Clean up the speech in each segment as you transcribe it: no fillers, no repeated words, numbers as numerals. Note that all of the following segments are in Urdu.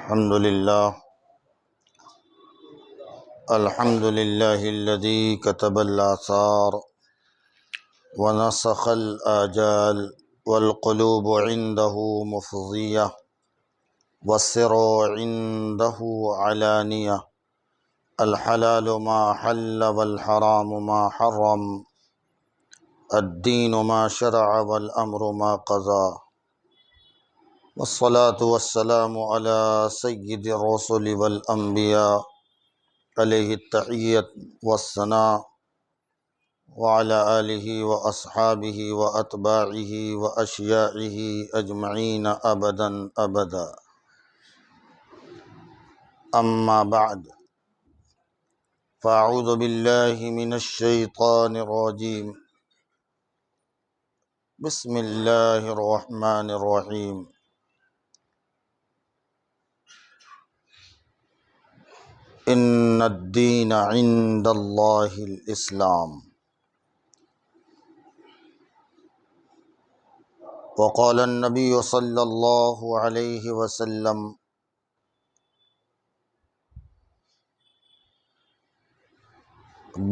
الحمد لله الذي كتب الآثار ونسخ الآجال والقلوب عنده مفضية والسر عنده علانية الحلال ما حل والحرام ما حرم الدين ما شرع والأمر ما قضى والصلاة والسلام على سيد الرسل والأنبياء علیہ التحیۃ والثناء وعلى آلہ واصحابہ واتباعہ واشیاعہ اجمعین ابدا ابدا اما بعد فاعوذ باللہ من الشیطان الرجیم بسم اللہ الرحمن الرحیم ان الدین عند اللہ الاسلام وقال النبی صلی اللہ علیہ وسلم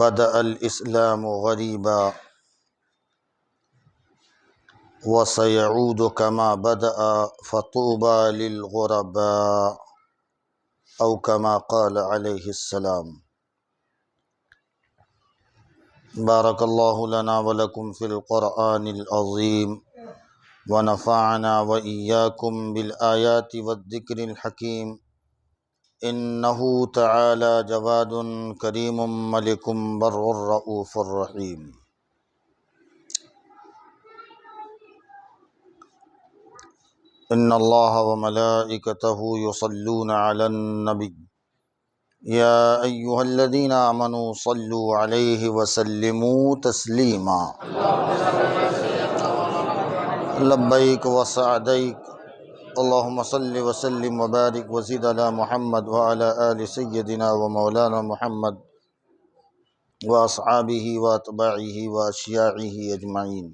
بدأ الاسلام غریبا وسيعود كما بدأ فطوبى للغرباء او كما قال علیہ السلام۔ بارک اللہ لنا ولکم فی القرآن العظیم ونفعنا وإیاکم بالآیات والذکر الحکیم انہ تعالی جواد کریم ملک بر الرؤوف الرحیم۔ ان اللہ وملائکتہ یصلون علی النبی یا ایہا الذین آمنوا صلوا علیہ وسلموا تسلیما۔ لبیک وسعدیک اللہم صل وسلم وبارک وزد علی محمد وعلی آل سیدنا ومولانا محمد واصحابہ واتباعہ واشیاعہ اجمعین۔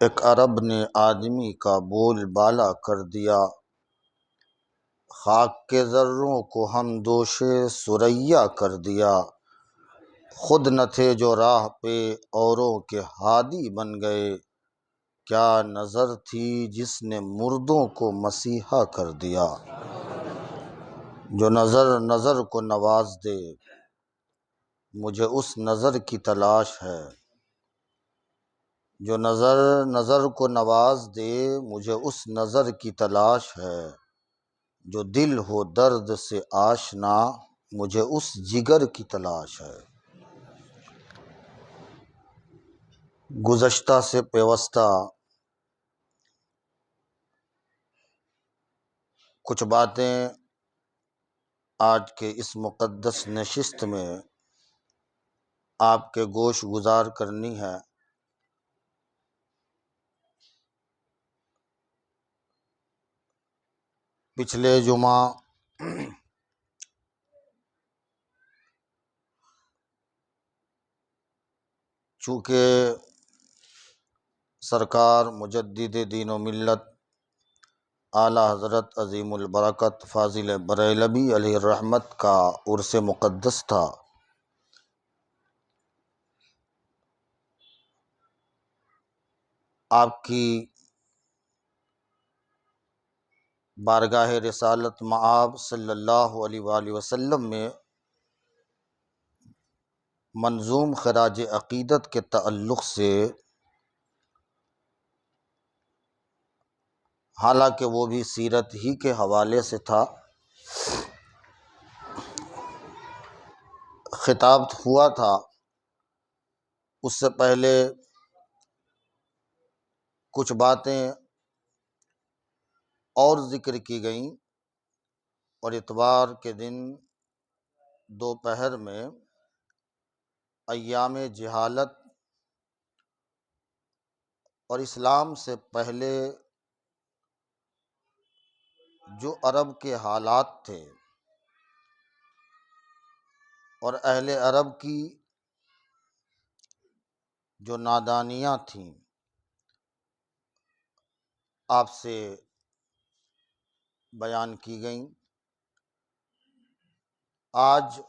ایک عرب نے آدمی کا بول بالا کر دیا، خاک کے ذروں کو ہم دوش ثریا کر دیا، خود نہ تھے جو راہ پہ اوروں کے ہادی بن گئے، کیا نظر تھی جس نے مردوں کو مسیحا کر دیا۔ جو نظر نظر کو نواز دے مجھے اس نظر کی تلاش ہے، جو نظر نظر کو نواز دے مجھے اس نظر کی تلاش ہے، جو دل ہو درد سے آشنا مجھے اس جگر کی تلاش ہے۔ گزشتہ سے پیوستہ کچھ باتیں آج کے اس مقدس نشست میں آپ کے گوش گزار کرنی ہے۔ پچھلے جمعہ چونکہ سرکار مجدد دین و ملت اعلیٰ حضرت عظیم البرکت فاضل بریلوی علیہ الرحمت کا عرس مقدس تھا، آپ کی بارگاہ رسالت مآب صلی اللہ علیہ وآلہ وسلم میں منظوم خراج عقیدت کے تعلق سے، حالانکہ وہ بھی سیرت ہی کے حوالے سے تھا، خطاب ہوا تھا، اس سے پہلے کچھ باتیں اور ذکر کی گئیں، اور اتوار کے دن دوپہر میں ایام جہالت اور اسلام سے پہلے جو عرب کے حالات تھے اور اہل عرب کی جو نادانیاں تھیں، آپ سے بیان کی گئیں۔ آج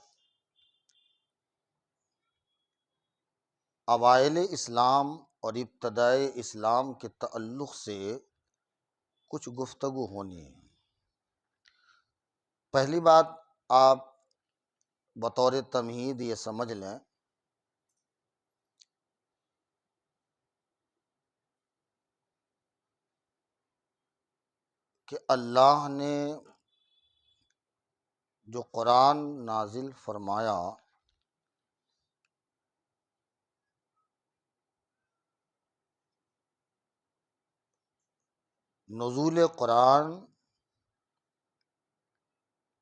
اوائل اسلام اور ابتدائے اسلام کے تعلق سے کچھ گفتگو ہونی ہے۔ پہلی بات، آپ بطور تمہید یہ سمجھ لیں کہ اللہ نے جو قرآن نازل فرمایا، نزول قرآن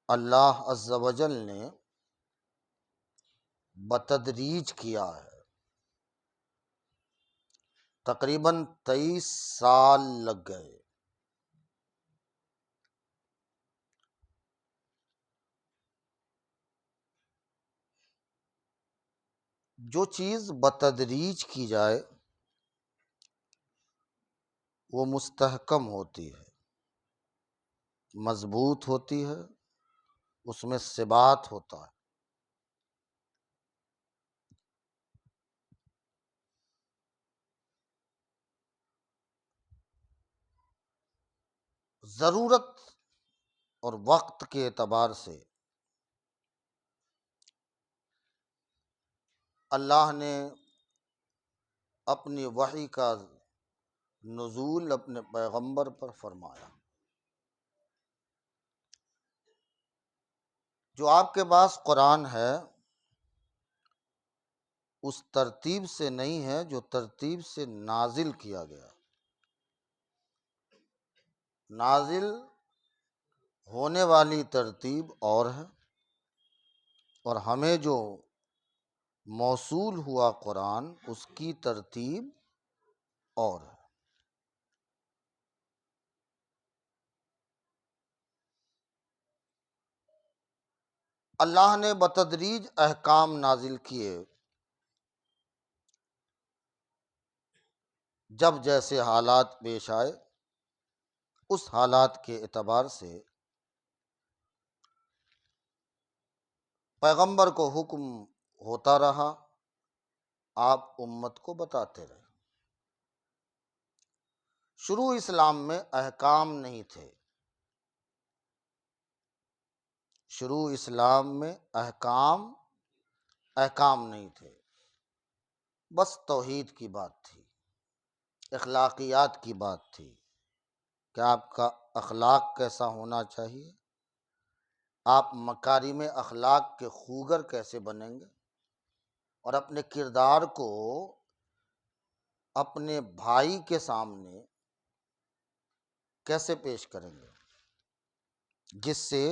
اللہ عز و جل نے بتدریج کیا ہے۔ تقریباً 23 سال لگ گئے۔ جو چیز بتدریج کی جائے وہ مستحکم ہوتی ہے، مضبوط ہوتی ہے، اس میں ثبات ہوتا ہے۔ ضرورت اور وقت کے اعتبار سے اللہ نے اپنی وحی کا نزول اپنے پیغمبر پر فرمایا۔ جو آپ کے پاس قرآن ہے اس ترتیب سے نہیں ہے جو ترتیب سے نازل کیا گیا۔ نازل ہونے والی ترتیب اور ہے، اور ہمیں جو موصول ہوا قرآن اس کی ترتیب اور ہے۔ اللہ نے بتدریج احکام نازل کیے، جب جیسے حالات پیش آئے اس حالات کے اعتبار سے پیغمبر کو حکم ہوتا رہا، آپ امت کو بتاتے رہے۔ شروع اسلام میں احکام نہیں تھے، شروع اسلام میں احکام نہیں تھے، بس توحید کی بات تھی، اخلاقیات کی بات تھی کہ آپ کا اخلاق کیسا ہونا چاہیے، آپ مکارم اخلاق کے خوگر کیسے بنیں گے، اور اپنے کردار کو اپنے بھائی کے سامنے کیسے پیش کریں گے جس سے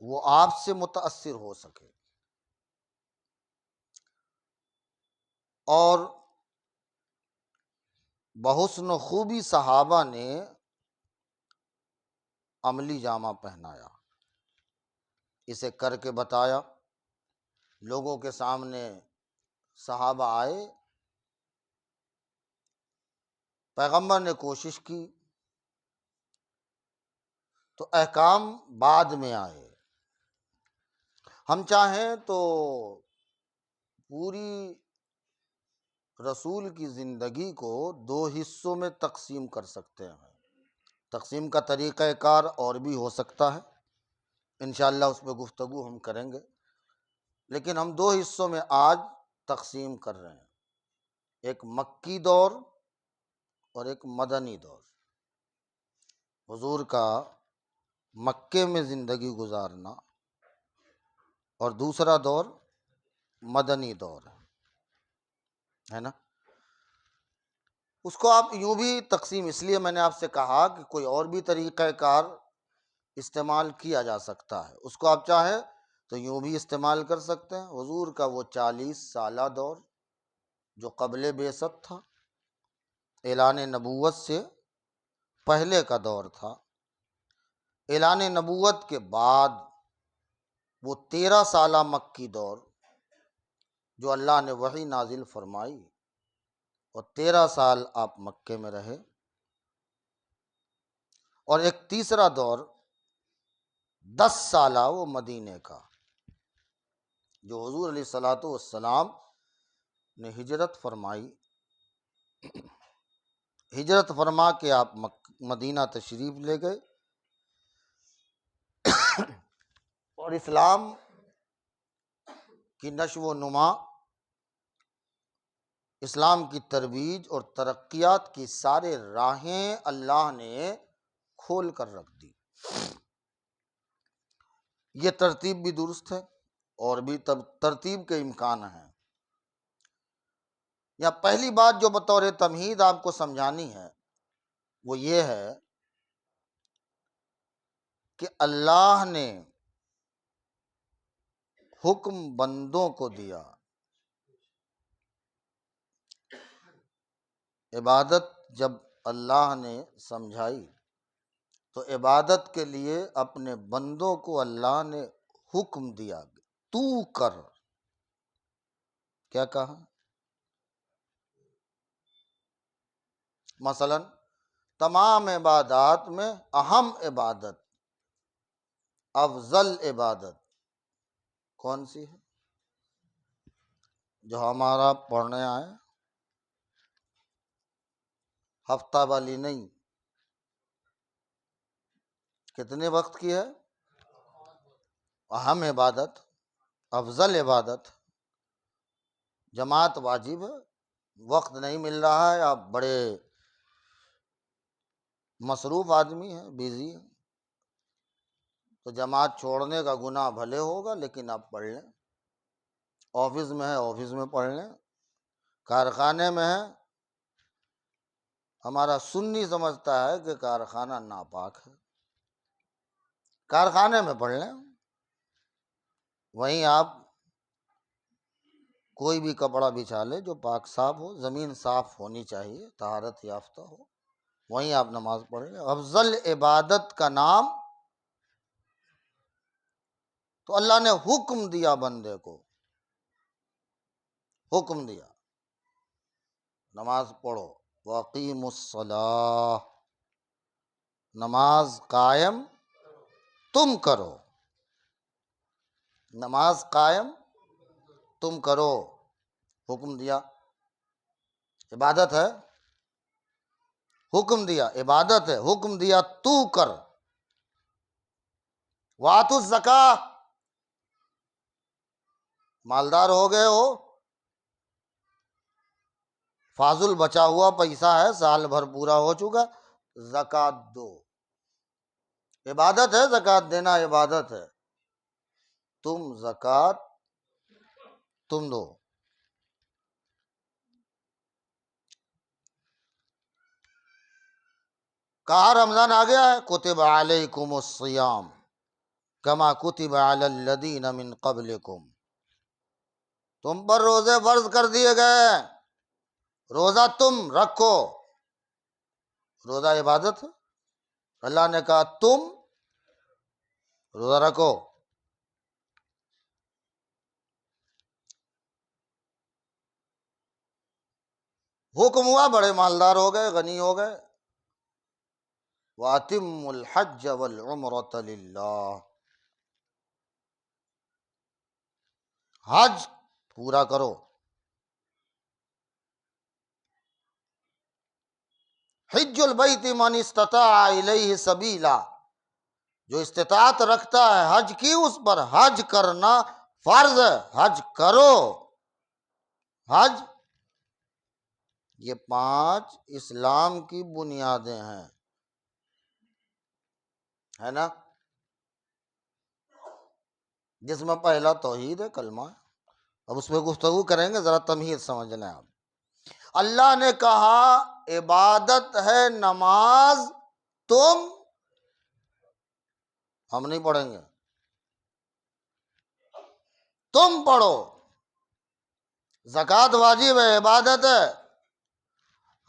وہ آپ سے متاثر ہو سکے۔ اور بحسن و خوبی صحابہ نے عملی جامہ پہنایا، اسے کر کے بتایا، لوگوں کے سامنے صحابہ آئے، پیغمبر نے کوشش کی تو احکام بعد میں آئے۔ ہم چاہیں تو پوری رسول کی زندگی کو 2 حصوں میں تقسیم کر سکتے ہیں۔ تقسیم کا طریقہ کار اور بھی ہو سکتا ہے، انشاءاللہ اس پہ گفتگو ہم کریں گے، لیکن ہم 2 حصوں میں آج تقسیم کر رہے ہیں، ایک مکی دور اور ایک مدنی دور۔ حضور کا مکے میں زندگی گزارنا اور دوسرا دور مدنی دور ہے نا۔ اس کو آپ یوں بھی تقسیم، اس لیے میں نے آپ سے کہا کہ کوئی اور بھی طریقہ کار استعمال کیا جا سکتا ہے، اس کو آپ چاہیں تو یوں بھی استعمال کر سکتے ہیں۔ حضور کا وہ 40 سالہ دور جو قبل بعثت تھا، اعلان نبوت سے پہلے کا دور تھا، اعلان نبوت کے بعد وہ 13 سالہ مکی دور جو اللہ نے وحی نازل فرمائی، اور 13 سال آپ مکے میں رہے، اور ایک تیسرا دور 10 سالہ وہ مدینے کا، جو حضور علیہ الصلوۃ والسلام نے ہجرت فرمائی، ہجرت فرما کے آپ مدینہ تشریف لے گئے، اور اسلام کی نشو و نما، اسلام کی ترویج اور ترقیات کی سارے راہیں اللہ نے کھول کر رکھ دی۔ یہ ترتیب بھی درست ہے، اور بھی ترتیب کے امکان ہیں۔ یا پہلی بات جو بطور تمہید آپ کو سمجھانی ہے وہ یہ ہے کہ اللہ نے حکم بندوں کو دیا، عبادت جب اللہ نے سمجھائی تو عبادت کے لیے اپنے بندوں کو اللہ نے حکم دیا، تو کر۔ کیا کہا؟ مثلا تمام عبادات میں اہم عبادت، افضل عبادت کون سی ہے؟ جو ہمارا پڑھنے آئے، ہفتہ والی نہیں، کتنے وقت کی ہے؟ اہم عبادت، افضل عبادت۔ جماعت واجب ہے، وقت نہیں مل رہا ہے، آپ بڑے مصروف آدمی ہیں، بیزی ہیں، تو جماعت چھوڑنے کا گناہ بھلے ہوگا لیکن آپ پڑھ لیں۔ آفس میں ہے، آفس میں پڑھ لیں۔ کارخانے میں ہے، ہمارا سنی سمجھتا ہے کہ کارخانہ ناپاک ہے، کارخانے میں پڑھ لیں۔ وہیں آپ کوئی بھی کپڑا بچھا لیں جو پاک صاف ہو، زمین صاف ہونی چاہیے، طہارت یافتہ ہو، وہیں آپ نماز پڑھ لیں۔ افضل عبادت کا نام، تو اللہ نے حکم دیا بندے کو، حکم دیا نماز پڑھو، وَأَقِیمُوا الصَّلَاةَ، نماز قائم تم کرو، نماز قائم تم کرو، حکم دیا۔ عبادت ہے، حکم دیا، عبادت ہے، حکم دیا تو کر۔ وَآتُوا الزَّکاۃ، مالدار ہو گئے ہو، فاضل بچا ہوا پیسہ ہے، سال بھر پورا ہو چکا، زکوٰۃ دو۔ عبادت ہے، زکوٰۃ دینا عبادت ہے، تم زکوٰۃ تم دو۔ کہا رمضان آ گیا ہے، کتب علیکم الصیام کما کتب علی الذین من قبلکم، تم پر روزے فرض کر دیے گئے ہیں، روزہ تم رکھو۔ روزہ عبادت ہے، اللہ نے کہا تم روزہ رکھو۔ حکم ہوا، بڑے مالدار ہو گئے، غنی ہو گئے۔ وَأَتِمُّوا الْحَجَّ وَالْعُمْرَةَ لِلَّهِ، حج پورا کرو۔ حج البیت من استطاع الیہ سبیلا، جو استطاعت رکھتا ہے حج کی، اس پر حج کرنا فرض ہے، حج کرو۔ حج، یہ 5 اسلام کی بنیادیں ہیں، ہے نا؟ جس میں پہلا توحید ہے، کلمہ ہے۔ اب اس پہ گفتگو کریں گے، ذرا تمہید سمجھ لیں آپ۔ اللہ نے کہا عبادت ہے نماز، ہم نہیں پڑھیں گے، تم پڑھو۔ زکوٰۃ واجب ہے، عبادت ہے،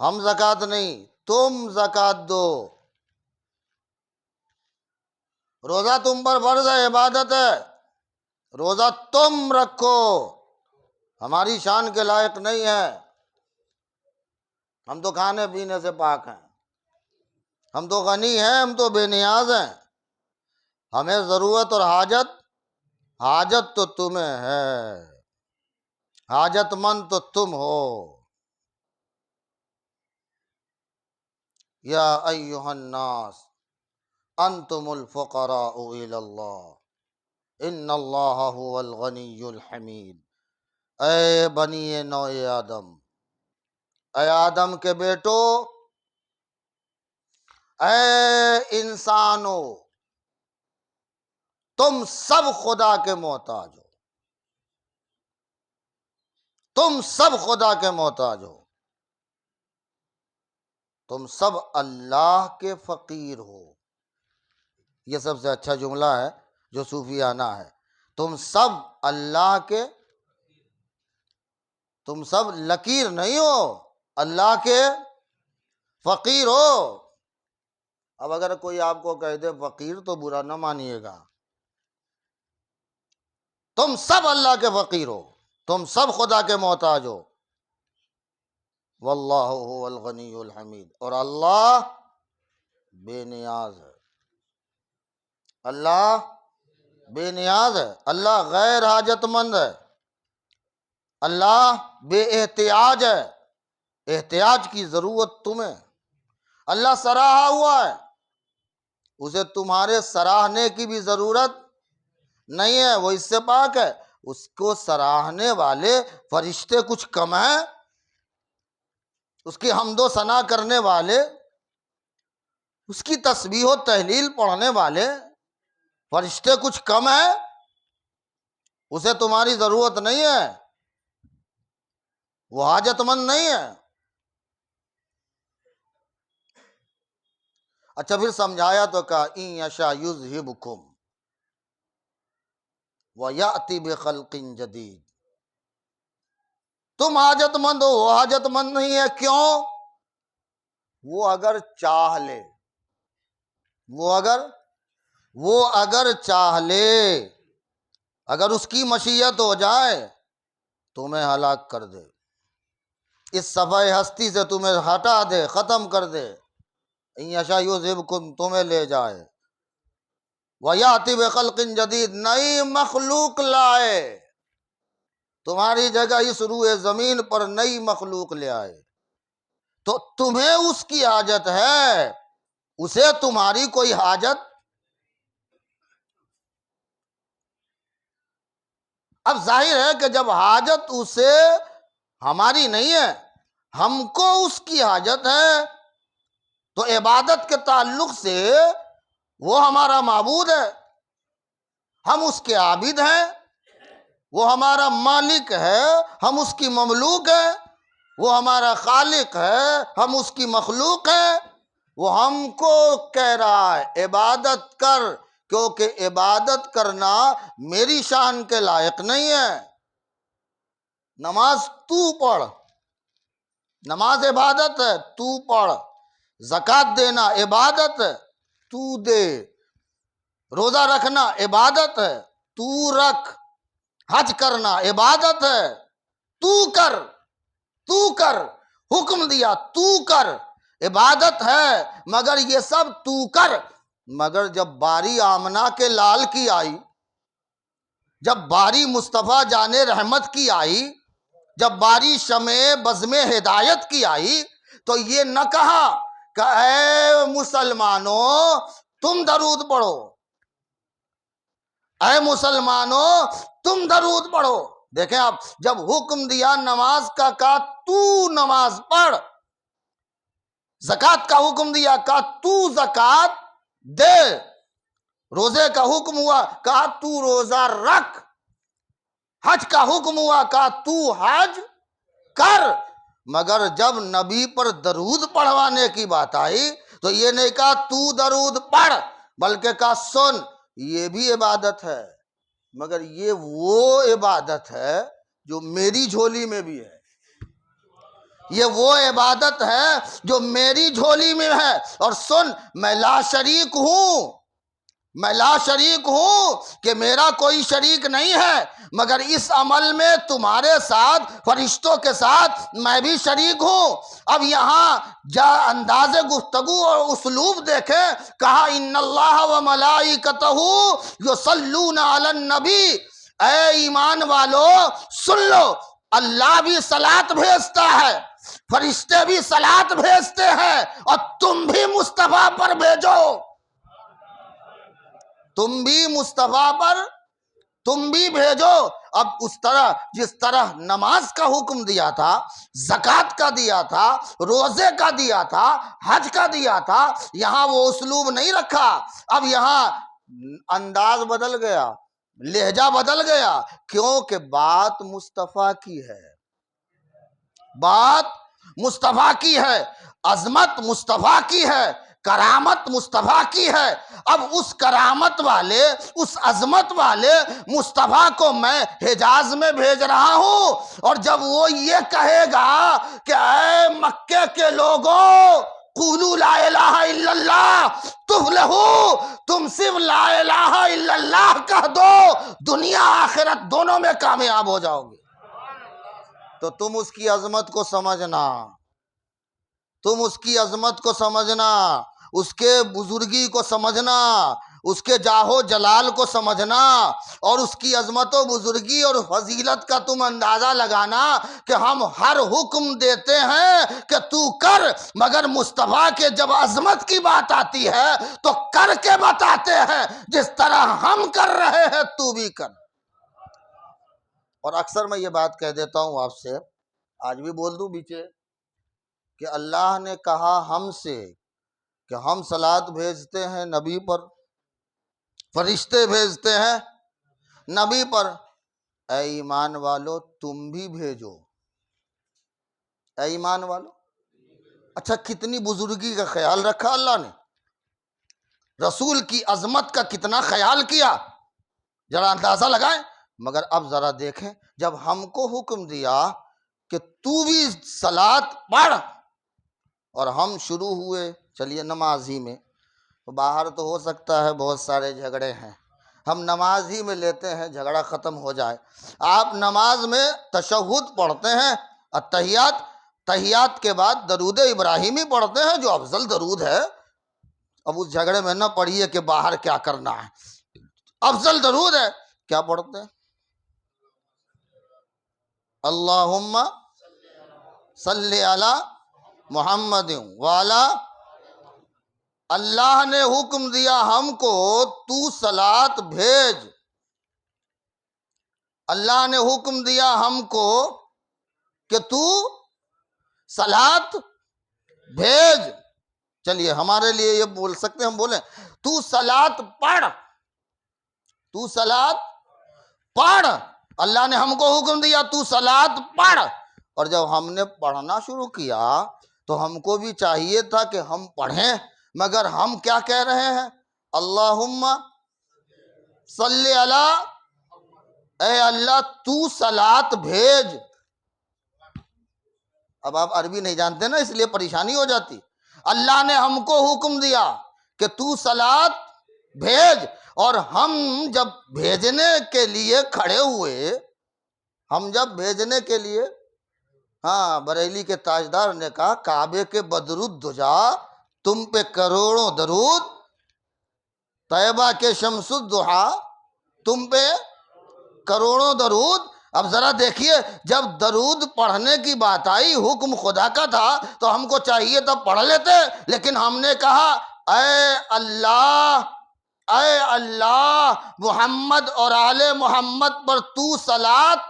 ہم زکوٰۃ نہیں، تم زکوٰۃ دو۔ روزہ تم پر فرض ہے، عبادت ہے، روزہ تم رکھو، ہماری شان کے لائق نہیں ہے، ہم تو کھانے پینے سے پاک ہیں، ہم تو غنی ہیں، ہم تو بے نیاز ہیں۔ ہمیں ضرورت اور حاجت تو تمہیں ہے، حاجت مند تو تم ہو۔ یا ایھا الناس انتم الفقراء الی اللہ ان اللہ هو الغنی الحمید۔ اے بنی نوع آدم، اے آدم کے بیٹو، اے انسانو، تم سب خدا کے محتاج ہو، تم سب خدا کے محتاج ہو، تم سب اللہ کے فقیر ہو۔ یہ سب سے اچھا جملہ ہے جو صوفیانہ ہے۔ تم سب اللہ کے، تم سب لکیر نہیں ہو، اللہ کے فقیر ہو۔ اب اگر کوئی آپ کو کہہ دے فقیر تو برا نہ مانیے گا، تم سب اللہ کے فقیر ہو، تم سب خدا کے محتاج ہو۔ واللہ هو الغنی الحمید، اور اللہ بے نیاز ہے، اللہ بے نیاز ہے، اللہ غیر حاجت مند ہے، اللہ بے احتیاج ہے، احتیاج کی ضرورت تمہیں۔ اللہ سراہا ہوا ہے، اسے تمہارے سراہنے کی بھی ضرورت نہیں ہے، وہ اس سے پاک ہے۔ اس کو سراہنے والے فرشتے کچھ کم ہیں؟ اس کی حمد و ثنا کرنے والے، اس کی تسبیح و تحلیل پڑھنے والے فرشتے کچھ کم ہیں؟ اسے تمہاری ضرورت نہیں ہے، وہ حاجت مند نہیں ہے۔ اچھا پھر سمجھایا تو کہا ان یشاء یذہبکم ویأتی بخلق جدید۔ تم حاجت مند ہو، وہ حاجت مند نہیں ہے۔ کیوں؟ وہ اگر چاہ لے، وہ اگر چاہ لے، اگر اس کی مشیت ہو جائے تمہیں ہلاک کر دے، اس صفحہ ہستی سے تمہیں ہٹا دے، ختم کر دے۔ ان یشاء یذہبکم، تمہیں لے جائے، وَيَأْتِ بِخَلْقٍ جدید، نئی مخلوق لائے، تمہاری جگہ اس روئے زمین پر نئی مخلوق لے آئے، تو تمہیں اس کی حاجت ہے، اسے تمہاری کوئی حاجت۔ اب ظاہر ہے کہ جب حاجت اسے ہماری نہیں ہے، ہم کو اس کی حاجت ہے، تو عبادت کے تعلق سے وہ ہمارا معبود ہے، ہم اس کے عابد ہیں، وہ ہمارا مالک ہے، ہم اس کی مملوک ہیں، وہ ہمارا خالق ہے، ہم اس کی مخلوق ہیں۔ وہ ہم کو کہہ رہا ہے عبادت کر، کیونکہ عبادت کرنا میری شان کے لائق نہیں ہے۔ نماز تو پڑھ، نماز عبادت ہے، تو پڑھ۔ زکوٰۃ دینا عبادت ہے، تو دے۔ روزہ رکھنا عبادت ہے، تو رکھ۔ حج کرنا عبادت ہے، تو کر، تو کر۔ حکم دیا تو کر، عبادت ہے، مگر یہ سب تو کر۔ مگر جب باری آمنہ کے لال کی آئی، جب باری مصطفیٰ جان رحمت کی آئی، جب باری شمع بزم ہدایت کی آئی، تو یہ نہ کہا کہ اے مسلمانوں تم درود پڑھو، اے مسلمانوں تم درود پڑھو۔ دیکھیں آپ، جب حکم دیا نماز کا کہا تو نماز پڑھ، زکوٰۃ کا حکم دیا کہا تو زکوٰۃ دے، روزے کا حکم ہوا کہا تو روزہ رکھ، حج کا حکم ہوا کہا تو حج کر۔ مگر جب نبی پر درود پڑھوانے کی بات آئی تو یہ نہیں کہا تو درود پڑھ، بلکہ کہا سن، یہ بھی عبادت ہے، مگر یہ وہ عبادت ہے جو میری جھولی میں بھی ہے، یہ وہ عبادت ہے جو میری جھولی میں ہے۔ اور سن، میں لا شریک ہوں، میں لا شریک ہوں کہ میرا کوئی شریک نہیں ہے، مگر اس عمل میں تمہارے ساتھ فرشتوں کے ساتھ میں بھی شریک ہوں۔ اب یہاں انداز گفتگو اور اسلوب دیکھیں، کہا ان اللہ و ملائکتہ یصلون علی النبی، اے ایمان والو سن لو، اللہ بھی صلاۃ بھیجتا ہے، فرشتے بھی صلاۃ بھیجتے ہیں، اور تم بھی مصطفیٰ پر بھیجو، تم بھی مصطفیٰ پر تم بھی بھیجو۔ اب اس طرح جس طرح نماز کا حکم دیا تھا، زکوٰۃ کا دیا تھا، روزے کا دیا تھا، حج کا دیا تھا، یہاں وہ اسلوب نہیں رکھا۔ اب یہاں انداز بدل گیا، لہجہ بدل گیا، کیونکہ بات مصطفیٰ کی ہے، بات مصطفیٰ کی ہے، عظمت مصطفیٰ کی ہے، کرامت مصطفیٰ کی ہے۔ اب اس کرامت والے، اس عظمت والے مصطفیٰ کو میں حجاز میں بھیج رہا ہوں، اور جب وہ یہ کہے گا کہ اے مکے کے لوگوں قولوا لا الہ الا اللہ تفلحوا، تم صرف لا الہ الا اللہ کہہ دو، دنیا آخرت دونوں میں کامیاب ہو جاؤ گے۔ تو تم اس کی عظمت کو سمجھنا، تم اس کی عظمت کو سمجھنا، اس کے بزرگی کو سمجھنا، اس کے جاہ و جلال کو سمجھنا، اور اس کی عظمت و بزرگی اور فضیلت کا تم اندازہ لگانا کہ ہم ہر حکم دیتے ہیں کہ تو کر، مگر مصطفیٰ کے جب عظمت کی بات آتی ہے تو کر کے بتاتے ہیں، جس طرح ہم کر رہے ہیں تو بھی کر۔ اور اکثر میں یہ بات کہہ دیتا ہوں آپ سے، آج بھی بول دوں بیچے، کہ اللہ نے کہا ہم سے کہ ہم صلاۃ بھیجتے ہیں نبی پر، فرشتے بھیجتے ہیں نبی پر، اے ایمان والو تم بھی بھیجو، اے ایمان والو۔ اچھا کتنی بزرگی کا خیال رکھا اللہ نے، رسول کی عظمت کا کتنا خیال کیا، ذرا اندازہ لگائیں۔ مگر اب ذرا دیکھیں، جب ہم کو حکم دیا کہ تو بھی صلاۃ پڑھ، اور ہم شروع ہوئے چلیے نماز ہی میں، باہر تو ہو سکتا ہے بہت سارے جھگڑے ہیں، ہم نماز ہی میں لیتے ہیں جھگڑا ختم ہو جائے۔ آپ نماز میں تشہد پڑھتے ہیں، التحیات، تحیات کے بعد درود ابراہیمی پڑھتے ہیں جو افضل درود ہے۔ اب اس جھگڑے میں نہ پڑھیے کہ باہر کیا کرنا ہے، افضل درود ہے، کیا پڑھتے ہیں؟ اللہم صلی علی محمد والا، اللہ نے حکم دیا ہم کو تو صلاۃ بھیج، اللہ نے حکم دیا ہم کو کہ تو صلاۃ بھیج۔ چلیے ہمارے لیے یہ بول سکتے ہیں، ہم بولیں تو صلاۃ پڑھ، تو صلاۃ پڑھ، اللہ نے ہم کو حکم دیا تو صلاۃ پڑھ۔ اور جب ہم نے پڑھنا شروع کیا تو ہم کو بھی چاہیے تھا کہ ہم پڑھیں، مگر ہم کیا کہہ رہے ہیں؟ اللہم صلی علی، اے اللہ تو صلاۃ بھیج۔ اب آپ عربی نہیں جانتے نا، اس لیے پریشانی ہو جاتی۔ اللہ نے ہم کو حکم دیا کہ تو صلاۃ بھیج، اور ہم جب بھیجنے کے لیے کھڑے ہوئے، ہم جب بھیجنے کے لیے، ہاں بریلی کے تاجدار نے کہا کعبے کے بدرالدجا تم پہ کروڑوں درود، طیبہ کے شمس الضحیٰ تم پہ کروڑوں درود۔ اب ذرا دیکھیے، جب درود پڑھنے کی بات آئی، حکم خدا کا تھا تو ہم کو چاہیے تھا پڑھ لیتے، لیکن ہم نے کہا اے اللہ، اے اللہ محمد اور آل محمد پر تو صلاۃ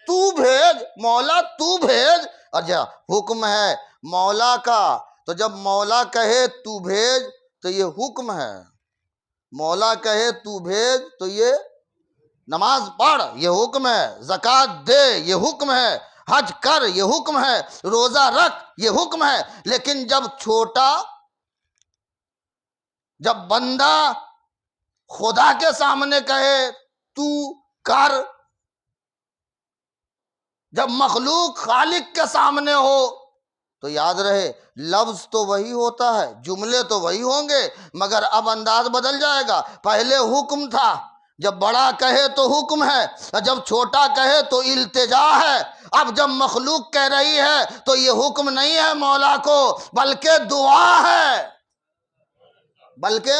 تو بھیج، مولا تو بھیج۔ اچھا حکم ہے مولا کا، تو جب مولا کہے تو بھیج تو یہ حکم ہے، مولا کہے تو بھیج تو یہ نماز پڑھ یہ حکم ہے، زکوٰۃ دے یہ حکم ہے، حج کر یہ حکم ہے، روزہ رکھ یہ حکم ہے۔ لیکن جب چھوٹا، جب بندہ خدا کے سامنے کہے تو کر، جب مخلوق خالق کے سامنے ہو تو یاد رہے لفظ تو وہی ہوتا ہے، جملے تو وہی ہوں گے، مگر اب انداز بدل جائے گا۔ پہلے حکم تھا، جب بڑا کہے تو حکم ہے، جب چھوٹا کہے تو التجا ہے۔ اب جب مخلوق کہہ رہی ہے تو یہ حکم نہیں ہے مولا کو، بلکہ دعا ہے، بلکہ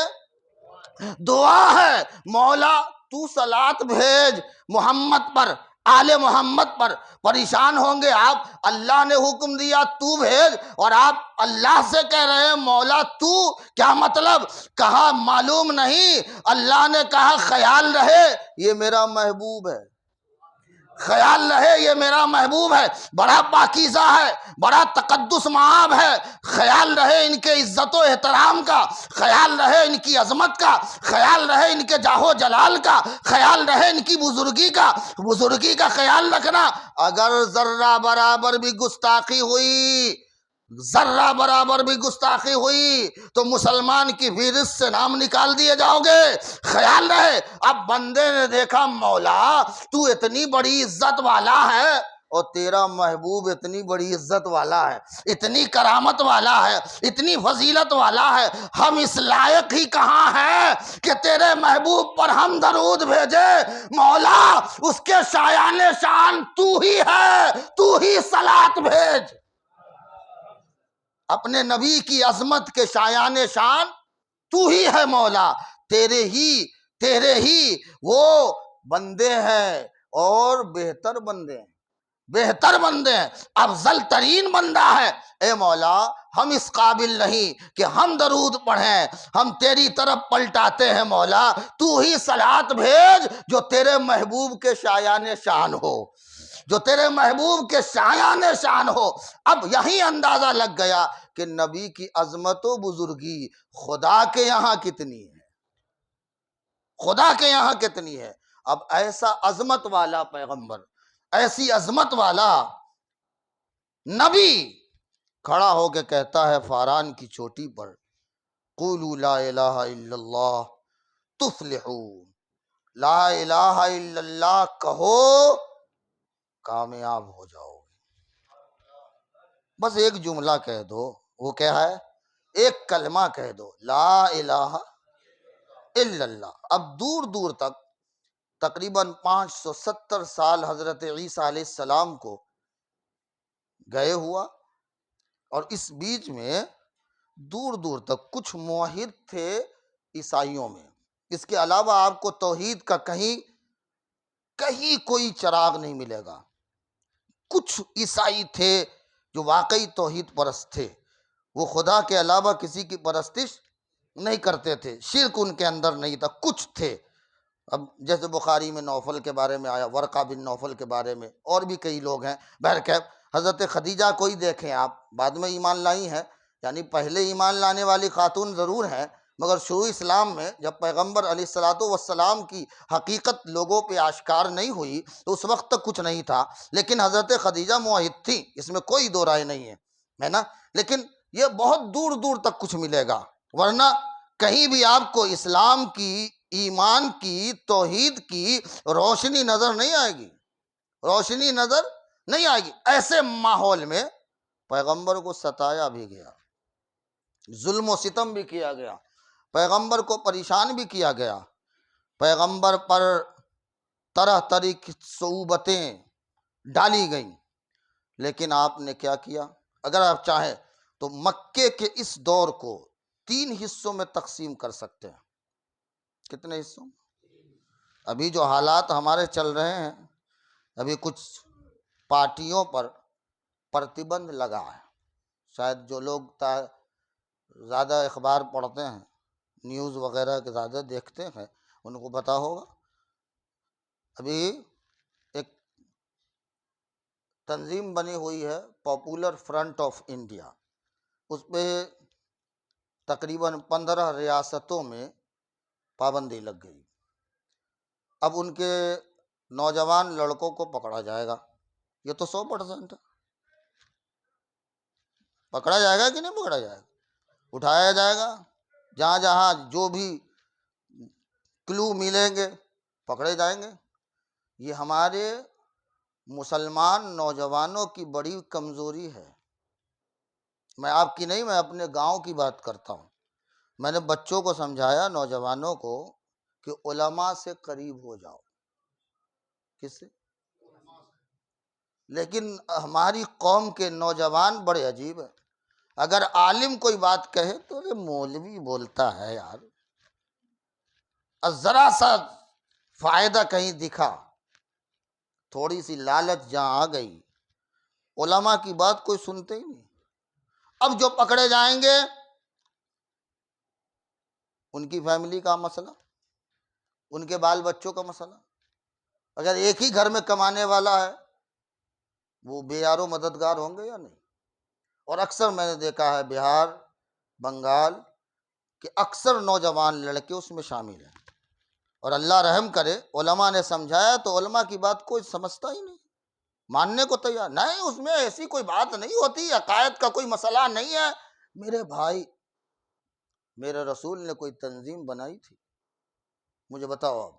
دعا ہے۔ مولا تو صلات بھیج محمد پر، آل محمد پر۔ پریشان ہوں گے آپ، اللہ نے حکم دیا تو بھیج، اور آپ اللہ سے کہہ رہے ہیں مولا تو، کیا مطلب؟ کہا معلوم نہیں، اللہ نے کہا خیال رہے یہ میرا محبوب ہے، خیال رہے یہ میرا محبوب ہے، بڑا پاکیزہ ہے، بڑا تقدس مآب ہے، خیال رہے ان کے عزت و احترام کا، خیال رہے ان کی عظمت کا، خیال رہے ان کے جاہ و جلال کا، خیال رہے ان کی بزرگی کا خیال رکھنا۔ اگر ذرہ برابر بھی گستاخی ہوئی، ذرہ برابر بھی گستاخی ہوئی تو مسلمان کی فہرست سے نام نکال دیے جاؤ گے، خیال رہے۔ اب بندے نے دیکھا مولا تو اتنی بڑی عزت والا ہے، اور تیرا محبوب اتنی بڑی عزت والا ہے، اتنی کرامت والا ہے، اتنی فضیلت والا ہے، ہم اس لائق ہی کہاں ہیں کہ تیرے محبوب پر ہم درود بھیجے؟ مولا اس کے شایان شان تو ہی ہے، تو ہی صلات بھیج۔ اپنے نبی کی عظمت کے شایان شان تو ہی ہے مولا، تیرے ہی وہ بندے ہیں، اور بہتر بندے ہیں، بہتر بندے ہیں، افضل ترین بندہ ہے۔ اے مولا ہم اس قابل نہیں کہ ہم درود پڑھیں، ہم تیری طرف پلٹاتے ہیں مولا، تو ہی صلات بھیج جو تیرے محبوب کے شایان شان ہو، جو تیرے محبوب کے شایان شان ہو۔ اب یہی اندازہ لگ گیا کہ نبی کی عظمت و بزرگی خدا کے یہاں کتنی ہے، خدا کے یہاں کتنی ہے۔ اب ایسا عظمت والا پیغمبر، ایسی عظمت والا نبی کھڑا ہو کے کہتا ہے فاران کی چوٹی پر، قولوا لا الہ الا اللہ تفلحوا، لا الہ الا اللہ کہو کامیاب ہو جاؤ گے۔ بس ایک جملہ کہہ دو، وہ کیا ہے؟ ایک کلمہ کہہ دو، لا الہ الا اللہ۔ اب دور دور تک تقریباً 570 سال حضرت عیسیٰ علیہ السلام کو گئے ہوا، اور اس بیچ میں دور دور تک کچھ موحد تھے عیسائیوں میں، اس کے علاوہ آپ کو توحید کا کہیں کوئی چراغ نہیں ملے گا۔ کچھ عیسائی تھے جو واقعی توحید پرست تھے، وہ خدا کے علاوہ کسی کی پرستش نہیں کرتے تھے، شرک ان کے اندر نہیں تھا، کچھ تھے۔ اب جیسے بخاری میں نوفل کے بارے میں آیا، ورقہ بن نوفل کے بارے میں، اور بھی کئی لوگ ہیں۔ بہرکیف حضرت خدیجہ کو ہی دیکھیں آپ، بعد میں ایمان لائی ہیں، یعنی پہلے ایمان لانے والی خاتون ضرور ہیں، مگر شروع اسلام میں جب پیغمبر علیہ الصلوۃ والسلام کی حقیقت لوگوں پہ آشکار نہیں ہوئی تو اس وقت تک کچھ نہیں تھا، لیکن حضرت خدیجہ موحد تھی، اس میں کوئی دو رائے نہیں ہے نا۔ لیکن یہ بہت دور دور تک کچھ ملے گا، ورنہ کہیں بھی آپ کو اسلام کی، ایمان کی، توحید کی روشنی نظر نہیں آئے گی، روشنی نظر نہیں آئے گی۔ ایسے ماحول میں پیغمبر کو ستایا بھی گیا، ظلم و ستم بھی کیا گیا، پیغمبر کو پریشان بھی کیا گیا، پیغمبر پر طرح طرح کی صعوبتیں ڈالی گئیں، لیکن آپ نے کیا کیا؟ اگر آپ چاہیں تو مکے کے اس دور کو 3 حصوں میں تقسیم کر سکتے ہیں۔ کتنے حصوں؟ ابھی جو حالات ہمارے چل رہے ہیں، ابھی کچھ پارٹیوں پر پرتبند لگا ہے، شاید جو لوگ زیادہ اخبار پڑھتے ہیں، نیوز وغیرہ کے زیادہ دیکھتے ہیں، ان کو پتہ ہوگا۔ ابھی ایک تنظیم بنی ہوئی ہے پاپولر فرنٹ آف انڈیا، اس پہ تقریباً 15 ریاستوں میں پابندی لگ گئی۔ اب ان کے نوجوان لڑکوں کو پکڑا جائے گا، یہ تو 100% ہے۔ پکڑا جائے گا کہ نہیں پکڑا جائے گا؟ اٹھایا جائے گا، جہاں جہاں جو بھی کلو ملیں گے پکڑے جائیں گے۔ یہ ہمارے مسلمان نوجوانوں کی بڑی کمزوری ہے، میں آپ کی نہیں، میں اپنے گاؤں کی بات کرتا ہوں۔ میں نے بچوں کو سمجھایا، نوجوانوں کو، کہ علماء سے قریب ہو جاؤ۔ کس سے؟ لیکن ہماری قوم کے نوجوان بڑے عجیب ہیں، اگر عالم کوئی بات کہے تو یہ مولوی بولتا ہے یار، ذرا سا فائدہ کہیں دکھا، تھوڑی سی لالچ جہاں آ گئی، علماء کی بات کوئی سنتے ہی نہیں۔ اب جو پکڑے جائیں گے ان کی فیملی کا مسئلہ، ان کے بال بچوں کا مسئلہ۔ اگر ایک ہی گھر میں کمانے والا ہے، وہ بے یار و مددگار ہوں گے یا نہیں؟ اور اکثر میں نے دیکھا ہے بہار، بنگال کہ اکثر نوجوان لڑکے اس میں شامل ہیں، اور اللہ رحم کرے، علماء نے سمجھایا تو علماء کی بات کوئی سمجھتا ہی نہیں، ماننے کو تیار نہیں، اس میں ایسی کوئی بات نہیں ہوتی، عقائد کا کوئی مسئلہ نہیں ہے۔ میرے بھائی، میرے رسول نے کوئی تنظیم بنائی تھی؟ مجھے بتاؤ آپ،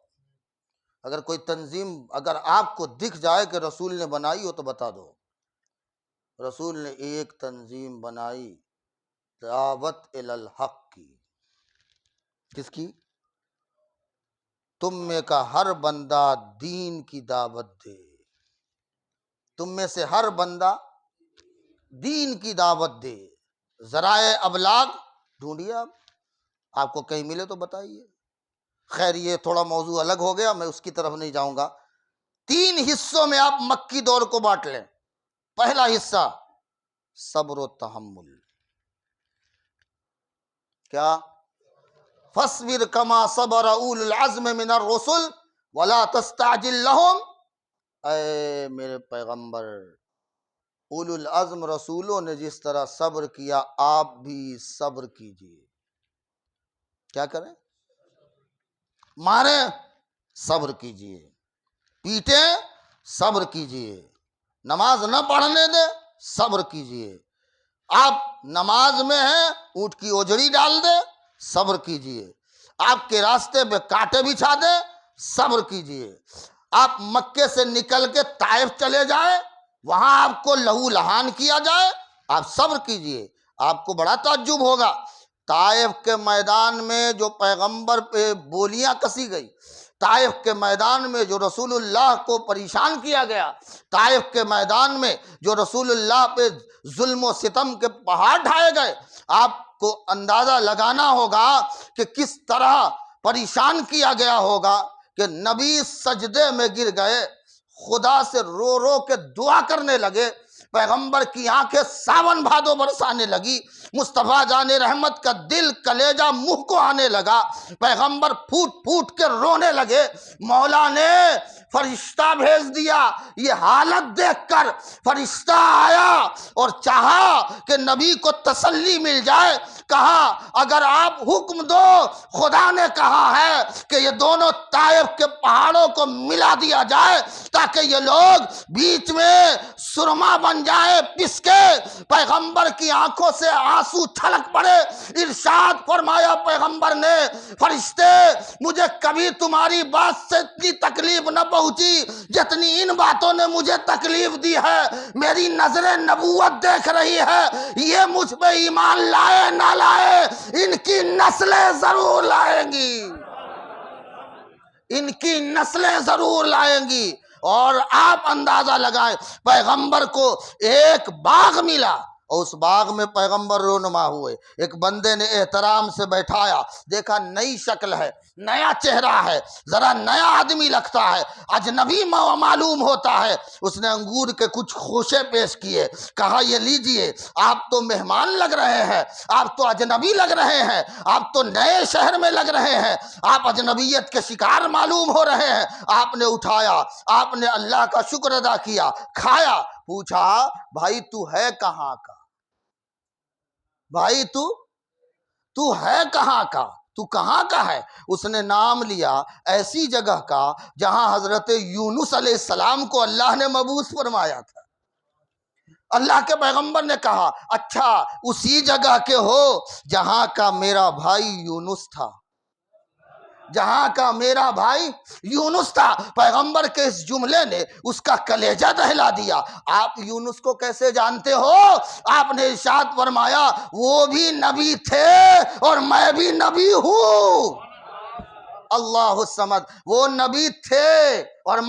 اگر کوئی تنظیم اگر آپ کو دکھ جائے کہ رسول نے بنائی ہو تو بتا دو۔ رسول نے ایک تنظیم بنائی، دعوت الی الحق کی۔ کس کی؟ تم میں کا ہر بندہ دین کی دعوت دے، تم میں سے ہر بندہ دین کی دعوت دے۔ ذرائع ابلاغ ڈھونڈیے، آپ کو کہیں ملے تو بتائیے۔ خیر، یہ تھوڑا موضوع الگ ہو گیا، میں اس کی طرف نہیں جاؤں گا۔ 3 حصوں میں آپ مکی دور کو بانٹ لیں۔ پہلا حصہ صبر و تحمل۔ کیا؟ فاصبر کما صبر اولو العزم من الرسل ولا تستعجل لهم۔ اے میرے پیغمبر، اولو العزم رسولوں نے جس طرح صبر کیا، آپ بھی صبر کیجئے۔ کیا کریں؟ مارے صبر کیجئے، پیٹے صبر کیجئے، نماز نہ پڑھنے دے صبر کیجئے، آپ نماز میں ہیں اونٹ کی اوجڑی ڈال دے صبر کیجئے، آپ کے راستے پہ کانٹے بچھا دے صبر کیجئے، آپ مکے سے نکل کے طائف چلے جائیں، وہاں آپ کو لہو لہان کیا جائے، آپ صبر کیجئے۔ آپ کو بڑا تعجب ہوگا، طائف کے میدان میں جو پیغمبر پہ بولیاں کسی گئی، طائف کے میدان میں جو رسول اللہ کو پریشان کیا گیا، طائف کے میدان میں جو رسول اللہ پہ ظلم و ستم کے پہاڑ ڈھائے گئے، آپ کو اندازہ لگانا ہوگا کہ کس طرح پریشان کیا گیا ہوگا کہ نبی سجدے میں گر گئے، خدا سے رو رو کے دعا کرنے لگے، پیغمبر کی آنکھیں ساون بھادو برسانے لگی، مصطفیٰ جان رحمت کا دل کلیجہ منہ کو آنے لگا، پیغمبر پھوٹ پھوٹ کے رونے لگے۔ مولا نے فرشتہ بھیج دیا، یہ حالت دیکھ کر فرشتہ آیا اور چاہا کہ نبی کو تسلی مل جائے، کہا اگر آپ حکم دو، خدا نے کہا ہے کہ یہ دونوں طائف کے پہاڑوں کو ملا دیا جائے تاکہ یہ لوگ بیچ میں سرما بن جائے، پس کے پیغمبر کی آنکھوں سے آنسو چھلک پڑے۔ ارشاد فرمایا پیغمبر نے، فرشتے مجھے کبھی تمہاری بات سے اتنی تکلیف نہ پہنچی جتنی ان باتوں نے مجھے تکلیف دی ہے، میری نظر نبوت دیکھ رہی ہے، یہ مجھ پہ ایمان لائے نہ لائے ان کی نسلیں ضرور لائیں گی، ان کی نسلیں ضرور لائیں گی۔ اور آپ اندازہ لگائیں، پیغمبر کو ایک باغ ملا اور اس باغ میں پیغمبر رونما ہوئے، ایک بندے نے احترام سے بیٹھایا، دیکھا نئی شکل ہے، نیا چہرہ ہے، ذرا نیا آدمی لگتا ہے، اجنبی معلوم ہوتا ہے، اس نے انگور کے کچھ خوشے پیش کیے، کہا یہ لیجئے، آپ تو مہمان لگ رہے ہیں، آپ تو اجنبی لگ رہے ہیں، آپ تو نئے شہر میں لگ رہے ہیں، آپ اجنبیت کے شکار معلوم ہو رہے ہیں۔ آپ نے اٹھایا، آپ نے اللہ کا شکر ادا کیا، کھایا، پوچھا بھائی تو ہے کہاں کا؟ بھائی تو ہے کہاں کا؟ تو کہاں کا ہے؟ اس نے نام لیا ایسی جگہ کا جہاں حضرت یونس علیہ السلام کو اللہ نے مبعوث فرمایا تھا۔ اللہ کے پیغمبر نے کہا اچھا اسی جگہ کے ہو جہاں کا میرا بھائی یونس تھا۔ جہاں کا میرا بھائی یونس تھا، پیغمبر کے اس جملے نے اس کا کلیجہ دہلا دیا۔ آپ یونس کو کیسے جانتے ہو؟ آپ نے ارشاد فرمایا وہ بھی نبی تھے اور میں بھی نبی ہوں۔ اللہ الصمد، وہ نبی تھے اور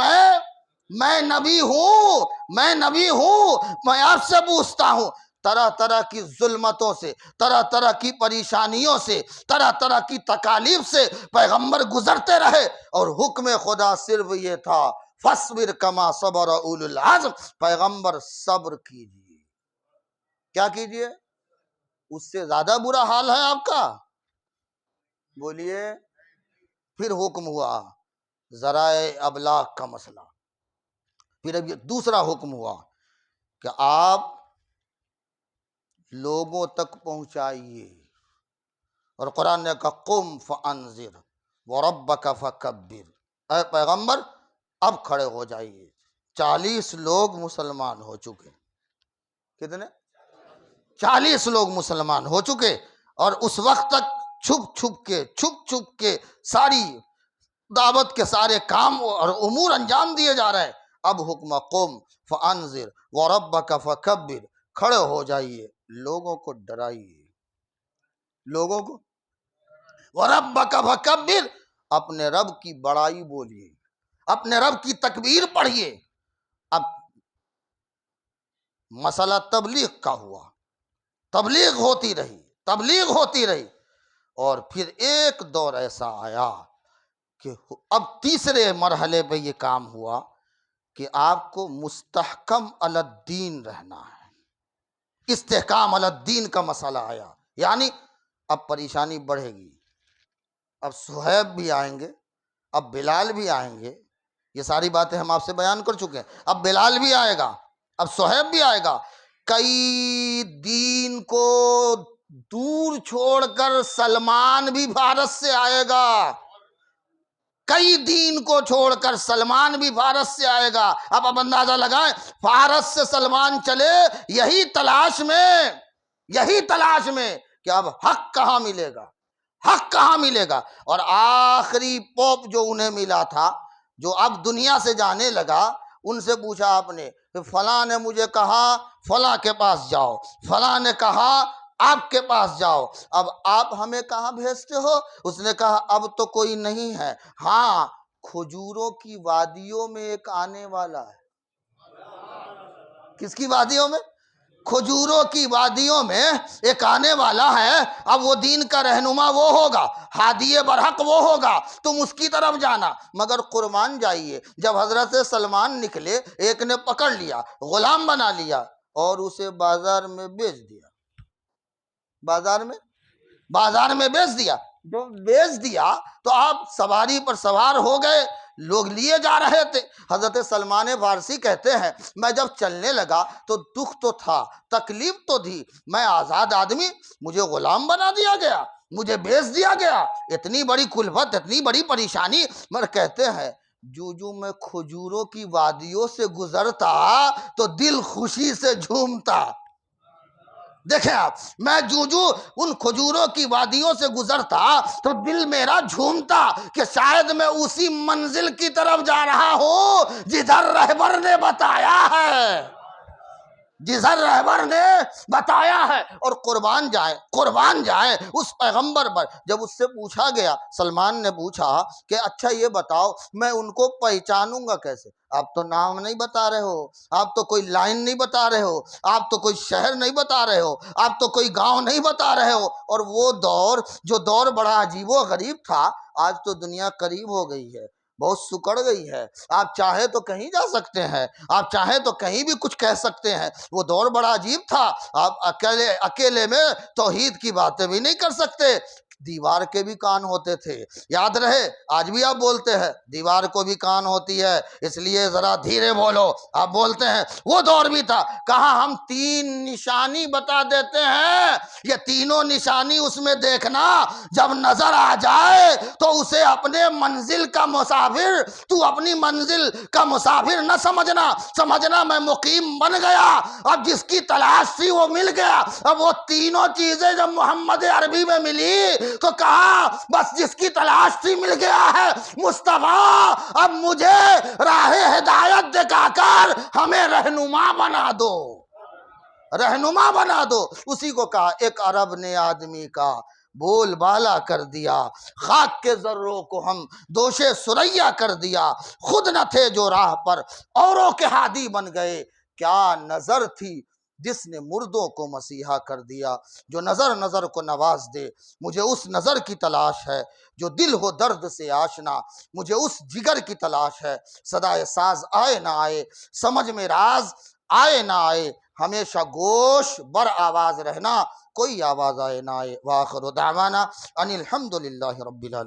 میں نبی ہوں، میں نبی ہوں۔ میں آپ سے پوچھتا ہوں، طرح طرح کی ظلمتوں سے، طرح طرح کی پریشانیوں سے، طرح طرح کی تکالیف سے پیغمبر گزرتے رہے اور حکم خدا صرف یہ تھا فاصبر کما صبر اولو العزم، پیغمبر صبر کیجیے۔ کیا کیجیے؟ اس سے زیادہ برا حال ہے آپ کا؟ بولیے۔ پھر حکم ہوا ذرائع ابلاغ کا مسئلہ، پھر اب یہ دوسرا حکم ہوا کہ آپ لوگوں تک پہنچائیے، اور قرآن نے کہا قم فانذر وربک فکبر، اے پیغمبر اب کھڑے ہو جائیے۔ 40 لوگ مسلمان ہو چکے۔ کتنے؟ 40 لوگ مسلمان ہو چکے، اور اس وقت تک چھپ چھپ کے ساری دعوت کے سارے کام اور امور انجام دیے جا رہے ہیں۔ اب حکم قم فانذر وربک فکبر، کھڑے ہو جائیے، لوگوں کو ڈرائیے، لوگوں کو وربک فکبر، اپنے رب کی بڑائی بولیے، اپنے رب کی تکبیر پڑھیے۔ اب مسئلہ تبلیغ کا ہوا، تبلیغ ہوتی رہی، اور پھر ایک دور ایسا آیا کہ اب تیسرے مرحلے پہ یہ کام ہوا کہ آپ کو مستحکم علی الدین رہنا ہے، استحکام علی الدین کا مسئلہ آیا، یعنی اب پریشانی بڑھے گی۔ اب صہیب بھی آئیں گے، اب بلال بھی آئیں گے، یہ ساری باتیں ہم آپ سے بیان کر چکے ہیں۔ اب بلال بھی آئے گا، اب صہیب بھی آئے گا۔ کئی دین کو دور چھوڑ کر سلمان بھی بھارت سے آئے گا، کئی دین کو چھوڑ کر سلمان بھی بھارت سے آئے گا۔ اب اندازہ لگائیں، بھارت سے سلمان چلے یہی تلاش میں کہ اب حق کہاں ملے گا، حق کہاں ملے گا۔ اور آخری پوپ جو انہیں ملا تھا، جو اب دنیا سے جانے لگا، ان سے پوچھا آپ نے کہ فلاں نے مجھے کہا فلاں کے پاس جاؤ، فلاں نے کہا آپ کے پاس جاؤ، اب آپ ہمیں کہاں بھیجتے ہو؟ اس نے کہا اب تو کوئی نہیں ہے، ہاں کھجوروں کی وادیوں میں ایک آنے والا ہے۔ کس کی وادیوں میں؟ کھجوروں کی وادیوں میں ایک آنے والا ہے۔ اب وہ دین کا رہنما وہ ہوگا، ہادی برحق وہ ہوگا، تم اس کی طرف جانا، مگر قربان جائیے۔ جب حضرت سلمان نکلے، ایک نے پکڑ لیا، غلام بنا لیا اور اسے بازار میں بیچ دیا، بازار میں بیچ دیا۔ جو بیچ دیا تو آپ سواری پر سوار ہو گئے، لوگ لیے جا رہے تھے۔ حضرت سلمان فارسی کہتے ہیں میں جب چلنے لگا تو دکھ تو تھا، تکلیف تو تھی، میں آزاد آدمی، مجھے غلام بنا دیا گیا، مجھے بیچ دیا گیا، اتنی بڑی کلفت، اتنی بڑی پریشانی۔ مگر کہتے ہیں جو میں کھجوروں کی وادیوں سے گزرتا تو دل خوشی سے جھومتا۔ دیکھیں آپ، میں جو ان کھجوروں کی وادیوں سے گزرتا تو دل میرا جھومتا کہ شاید میں اسی منزل کی طرف جا رہا ہوں جدھر رہبر نے بتایا ہے، جدھر رہبر نے بتایا ہے۔ اور قربان جائیں اس پیغمبر پر۔ جب اس سے پوچھا گیا، سلمان نے پوچھا کہ اچھا یہ بتاؤ میں ان کو پہچانوں گا کیسے؟ آپ تو نام نہیں بتا رہے ہو، آپ تو کوئی لائن نہیں بتا رہے ہو، آپ تو کوئی شہر نہیں بتا رہے ہو، آپ تو کوئی گاؤں نہیں بتا رہے ہو۔ اور وہ دور، جو دور بڑا عجیب و غریب تھا، آج تو دنیا قریب ہو گئی ہے، بہت سکڑ گئی ہے، آپ چاہیں تو کہیں جا سکتے ہیں، آپ چاہیں تو کہیں بھی کچھ کہہ سکتے ہیں۔ وہ دور بڑا عجیب تھا، آپ اکیلے میں توحید کی باتیں بھی نہیں کر سکتے، دیوار کے بھی کان ہوتے تھے، یاد رہے۔ آج بھی آپ بولتے ہیں دیوار کو بھی کان ہوتی ہے، اس لیے ذرا دھیرے بولو، آپ بولتے ہیں۔ وہ دور بھی تھا، کہاں ہم 3 نشانی بتا دیتے ہیں، یہ تینوں نشانی اس میں دیکھنا، جب نظر آ جائے تو اسے اپنے منزل کا مسافر، تو اپنی منزل کا مسافر نہ سمجھنا میں مقیم بن گیا، اب جس کی تلاش تھی وہ مل گیا۔ اب وہ تینوں چیزیں جب محمد عربی میں ملی تو کہا بس جس کی تلاش تھی مل گیا ہے مصطفیٰ، اب مجھے راہ ہدایت دکھا کر ہمیں رہنما بنا دو، رہنما بنا دو۔ اسی کو کہا ایک عرب نے آدمی کا بول بالا کر دیا، خاک کے ذروں کو ہم دوش ثریا کر دیا، خود نہ تھے جو راہ پر اوروں کے ہادی بن گئے، کیا نظر تھی جس نے مردوں کو مسیحا کر دیا۔ جو نظر نظر کو نواز دے، مجھے اس نظر کی تلاش ہے، جو دل ہو درد سے آشنا، مجھے اس جگر کی تلاش ہے۔ صدائے ساز آئے نہ آئے، سمجھ میں راز آئے نہ آئے، ہمیشہ گوش بر آواز رہنا، کوئی آواز آئے نہ آئے۔ وآخر دعوانا ان الحمد للہ رب العالمین۔